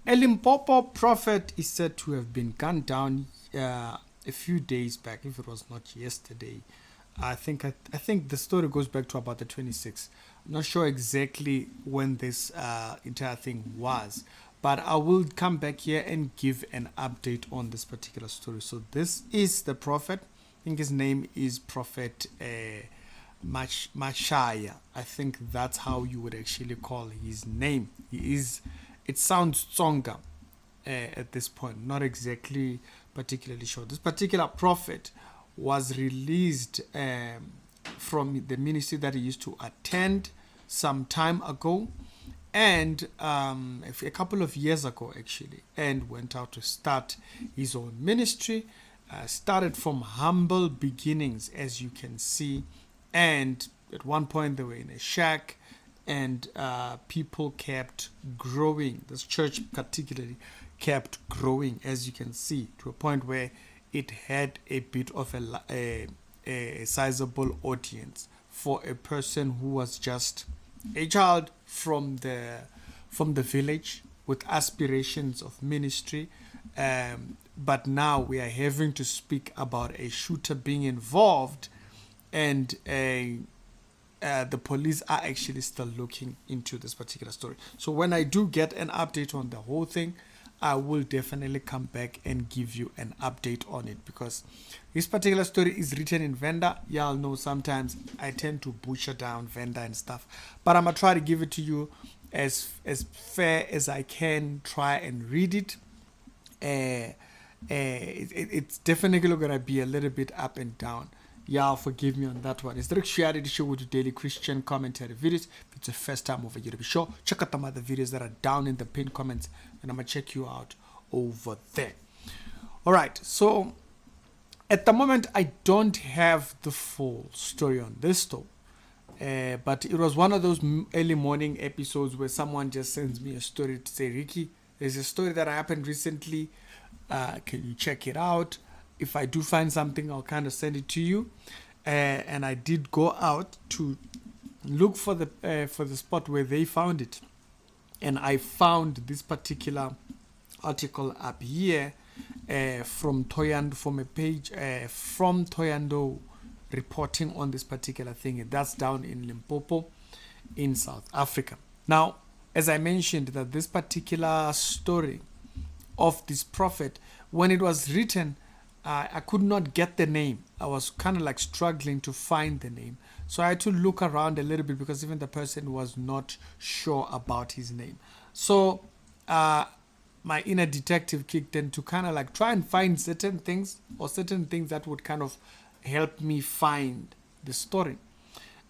A Limpopo prophet is said to have been gunned down a few days back, if it was not yesterday. I think the story goes back to about the 26th. I'm not sure exactly when this entire thing was, but I will come back here and give an update on this particular story. So this is the prophet. I think his name is Prophet Machaya. I think that's how you would actually call his name. He is. It sounds Tsonga at this point. Not exactly particularly sure. This particular prophet was released from the ministry that he used to attend some time ago, and a couple of years ago actually, and went out to start his own ministry. Started from humble beginnings, as you can see, and at one point they were in a shack, and people kept growing. This church particularly kept growing, as you can see, to a point where it had a bit of a sizable audience for a person who was just a child from the village with aspirations of ministry. But now we are having to speak about a shooter being involved, and the police are actually still looking into this particular story. So when I do get an update on the whole thing, I will definitely come back and give you an update on it, because this particular story is written in Venda. Y'all know sometimes I tend to butcher down Venda and stuff, but I'm gonna try to give it to you as fair as I can. Try and read it. It's definitely gonna be a little bit up and down. Y'all forgive me on that one. It's the Rick Show with daily Christian commentary videos. If it's the first time over here to be sure, check out the other videos that are down in the pinned comments, and I'm gonna check you out over there. Alright, so at the moment I don't have the full story on this though. But it was one of those early morning episodes where someone just sends me a story to say, Ricky, there's a story that happened recently. Can you check it out? If I do find something, I'll kind of send it to you. And I did go out to look for the spot where they found it, and I found this particular article up here from Toyando, from a page from Toyando, reporting on this particular thing. And that's down in Limpopo, in South Africa. Now, as I mentioned, that this particular story of this prophet, when it was written, I could not get the name. I was kind of like struggling to find the name. So I had to look around a little bit, because even the person was not sure about his name. So my inner detective kicked in to kind of like try and find certain things, or certain things that would kind of help me find the story.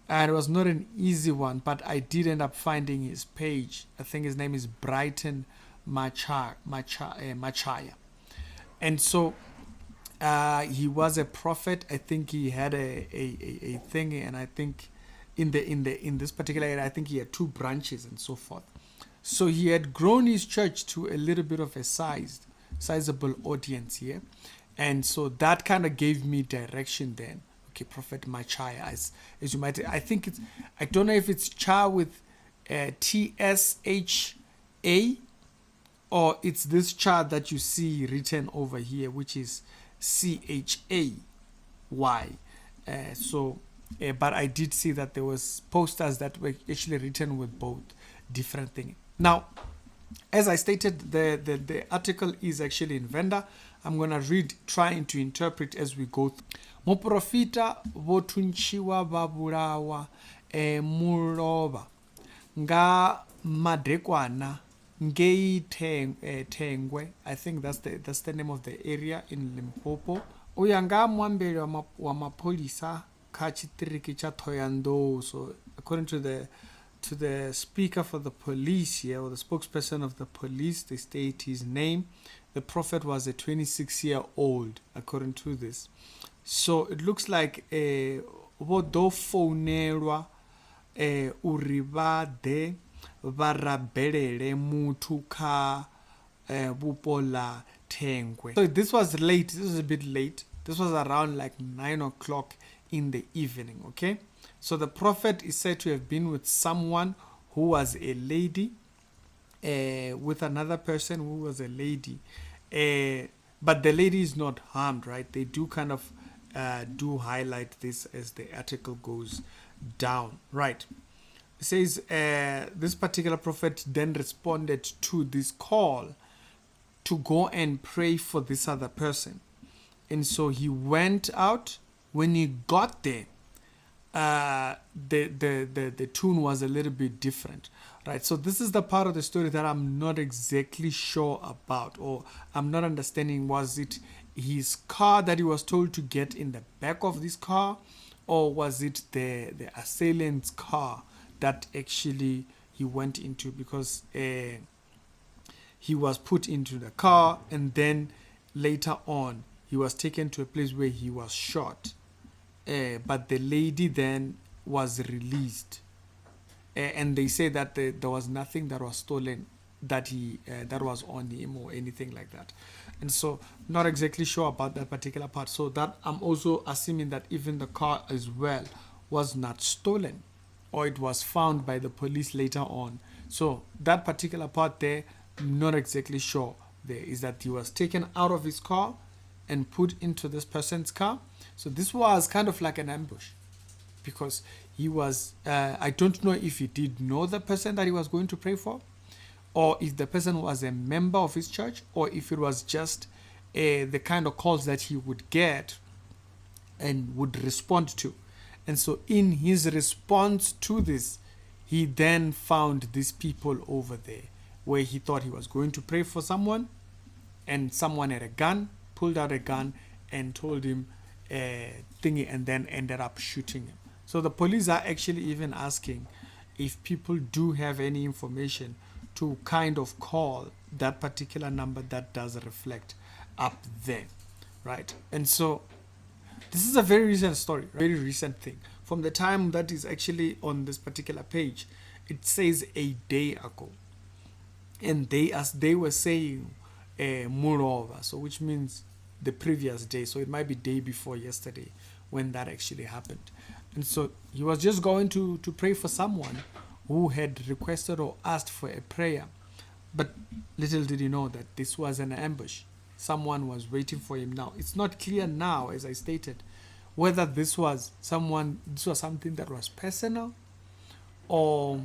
And it was not an easy one, but I did end up finding his page. I think his name is Brighton Machaya. And so he was a prophet. I think he had a thing, and I think in this particular area, I think he had 2 branches and so forth. So he had grown his church to a little bit of a sizable audience here, and so that kind of gave me direction then. Okay, Prophet Machaya, as you might, I think it's, I don't know if it's Cha with TSHA, or it's this Cha that you see written over here, which is CHAY. But I did see that there was posters that were actually written with both different things. Now, as I stated, the article is actually in Venda. I'm going to read, trying to interpret as we go through. Muprofita votunchiwa babulawa muloba nga madekwana ngei tengwe. I think that's the name of the area in Limpopo. Uyanga mwambele wa mapolisa ka chitiriki cha Toyando. So according to the speaker for the police here, or the spokesperson of the police, they state his name. The prophet was a 26-year-old, according to this. So it looks like vodofonerwa uribade varabelele mutu ka bupola tengwe. So this was late. This was a bit late. This was around like 9 o'clock in the evening. Okay. So the prophet is said to have been with someone who was a lady, with another person who was a lady, but the lady is not harmed, right? They do kind of do highlight this as the article goes down, right? It says this particular prophet then responded to this call to go and pray for this other person. And so he went out. When he got there, the tune was a little bit different, right? So this is the part of the story that I'm not exactly sure about, or I'm not understanding. Was it his car that he was told to get in the back of this car, or was it the assailant's car that actually he went into? Because he was put into the car, and then later on he was taken to a place where he was shot. But the lady then was released, and they say that there was nothing that was stolen that that was on him or anything like that. And so not exactly sure about that particular part. So that I'm also assuming that even the car as well was not stolen, or it was found by the police later on. So that particular part there, I'm not exactly sure. There is that he was taken out of his car and put into this person's car. So this was kind of like an ambush, because he was, I don't know if he did know the person that he was going to pray for, or if the person was a member of his church, or if it was just the kind of calls that he would get and would respond to. And so in his response to this, he then found these people over there where he thought he was going to pray for someone, and someone had a gun, pulled out a gun and told him thingy, and then ended up shooting him. So the police are actually even asking if people do have any information to kind of call that particular number that does reflect up there, right? And so this is a very recent story, very recent thing. From the time that is actually on this particular page, it says a day ago. And they were saying moreover, so which means the previous day. So it might be day before yesterday when that actually happened. And so he was just going to pray for someone who had requested or asked for a prayer. But little did he know that this was an ambush. Someone was waiting for him. Now, it's not clear now, as I stated, whether this was something that was personal, or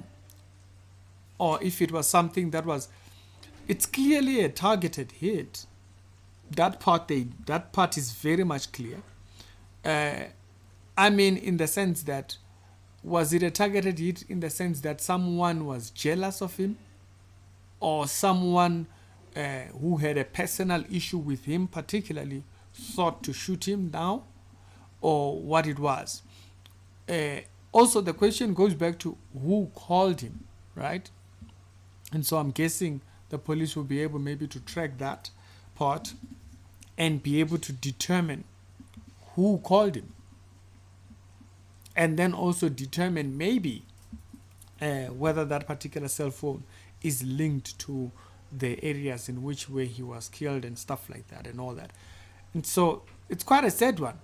if it was something that was, it's clearly a targeted hit. That part is very much clear. I mean, in the sense that, was it a targeted hit in the sense that someone was jealous of him, or someone who had a personal issue with him particularly thought to shoot him down, or what it was? Also, the question goes back to who called him, right? And so I'm guessing the police will be able maybe to track that part and be able to determine who called him, and then also determine maybe whether that particular cell phone is linked to the areas in which way he was killed and stuff like that and all that. And so it's quite a sad one.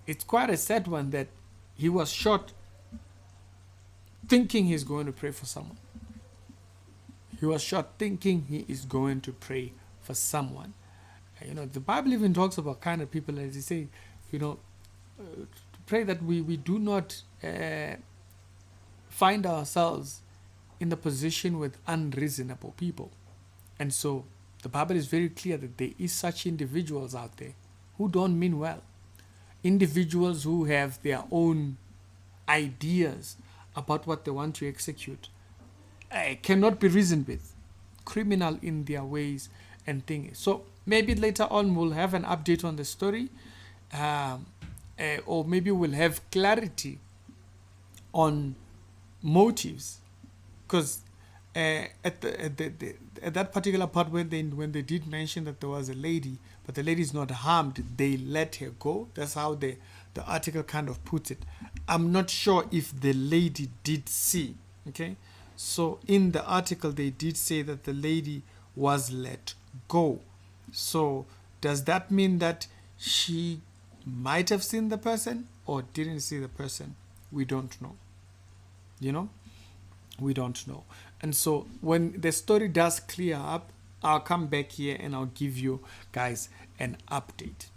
It's quite a sad one that he was shot thinking he's going to pray for someone. He was shot thinking he is going to pray for someone. The Bible even talks about kind of people, as they say, to pray that we do not find ourselves in the position with unreasonable people. And so the Bible is very clear that there is such individuals out there who don't mean well. Individuals who have their own ideas about what they want to execute, cannot be reasoned with, criminal in their ways and things. So maybe later on we'll have an update on the story, or maybe we'll have clarity on motives, because at that particular part when they did mention that there was a lady, but the lady is not harmed, they let her go. That's how the article kind of puts it. I'm not sure if the lady did see. Okay, so in the article they did say that the lady was let go. So does that mean that she might have seen the person or didn't see the person? We don't know. We don't know. And so when the story does clear up, I'll come back here and I'll give you guys an update.